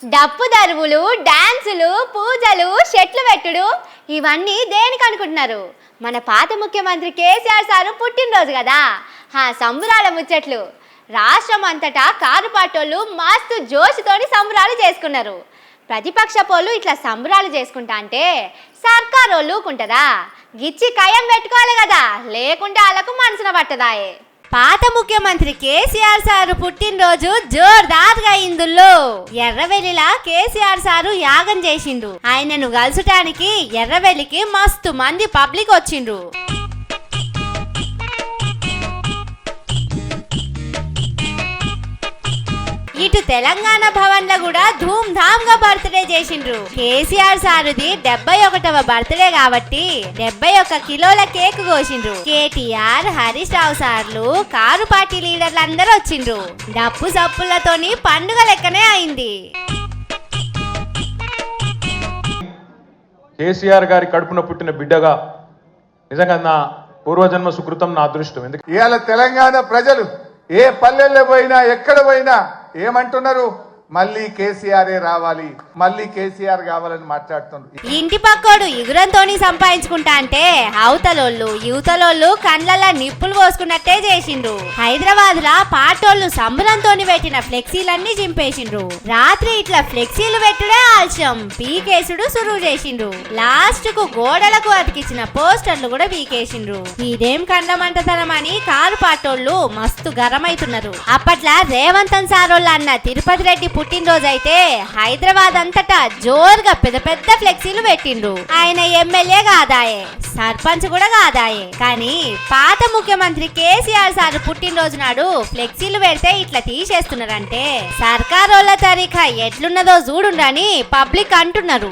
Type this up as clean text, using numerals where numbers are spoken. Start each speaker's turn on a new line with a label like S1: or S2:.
S1: డప్పు దరువులు, డాన్సులు, పూజలు, షెట్లు పెట్టుడు ఇవన్నీ దేనికి అనుకుంటున్నారు? మన పాత ముఖ్యమంత్రి కేసీఆర్ సారు పుట్టినరోజు కదా. సంబురాల ముచ్చట్లు. రాష్ట్రం అంతటా కారు పాటోళ్ళు మస్తు జోషుతోని సంబరాలు చేసుకున్నారు. ప్రతిపక్ష పోళ్ళు ఇట్లా సంబరాలు చేసుకుంటా అంటే సర్కారు వాళ్ళు ఊకుంటుందా? గిచ్చి కయం పెట్టుకోవాలి కదా, లేకుంటే వాళ్ళకు మనసున పట్టదాయే. పాత ముఖ్యమంత్రి కేసీఆర్ సారు పుట్టినరోజు జోర్దార్గా ఇందులో ఎర్రవెల్లిలా కేసీఆర్ సారు యాగం చేసిండు. ఆయనను కలుసటానికి ఎర్రవెల్లికి మస్తు మంది పబ్లిక్ వచ్చిండ్రు. ఇటు తెలంగాణ భవన్ లో కూడా ధూమ్ ధామ్ గా బర్త్డే చేసిండ్రు. కేసీఆర్ సారుది 71వ బర్త్డే కాబట్టి 71 కిలోల కేక్ కోసిండ్రు. కేటీఆర్, హరీష్ రావు సార్లు, కారు పార్టీ లీడర్లు అందరూ వచ్చిండ్రు. డప్పు సప్పులతోని పండుగ లెక్కనే అయింది.
S2: కేసీఆర్ గారి కడుపున పుట్టిన బిడ్డగా నిజంగా నా పూర్వజన్మ సుకృతం, నా అదృష్టం. ఎందుకు
S3: ఇవాళ తెలంగాణ ప్రజలు ఏ పల్లెల్లో పోయినా ఎక్కడ పోయినా ఏమంటున్నారు? మళ్ళీ కేసీఆరే రావాలి, మళ్ళీ కేసీఆర్ కావాలని మాట్లాడుతున్నారు.
S1: ఇంటి పక్కోడు ఇగురంతోని సంపాదించుకుంటా అంటే అవతలోళ్ళు యువతలోళ్ళు కండ్లలా నిప్పులు పోసుకున్నట్టే చేసిండ్రు. హైదరాబాద్ లా పాటోళ్ళు సంబరంతోని పెట్టిన ఫ్లెక్సీలన్నీ చింపేసిండ్రు. రాత్రి ఇట్లా ఫ్లెక్సీలు పెట్టుడే ఆలస్యం, పీకేసుడు సురువు చేసిండ్రు. లాస్ట్ కు గోడలకు అతికిచ్చిన పోస్టర్లు కూడా పీకేసిండ్రు. ఇదేం కండమంటతనం అని కారు పాటోళ్ళు మస్తు గరమైతున్నారు. అప్పట్లా రేవంతన్ సారోళ్ళు అన్న తిరుపతి రెడ్డి పుట్టినరోజు అయితే హైదరాబాద్ అంతటా జోరుగా పెద్ద పెద్ద ఫ్లెక్సీలు పెట్టిండ్రు. ఆయన ఎమ్మెల్యే కాదాయే, సర్పంచ్ కూడా కాదాయే. కానీ పాత ముఖ్యమంత్రి కేసీఆర్ సార్ పుట్టినరోజు నాడు ఫ్లెక్సీలు పెడితే ఇట్లా తీసేస్తున్నారంటే సర్కారోళ్ళ తరీఖా ఎట్లున్నదో చూడుండని పబ్లిక్ అంటున్నారు.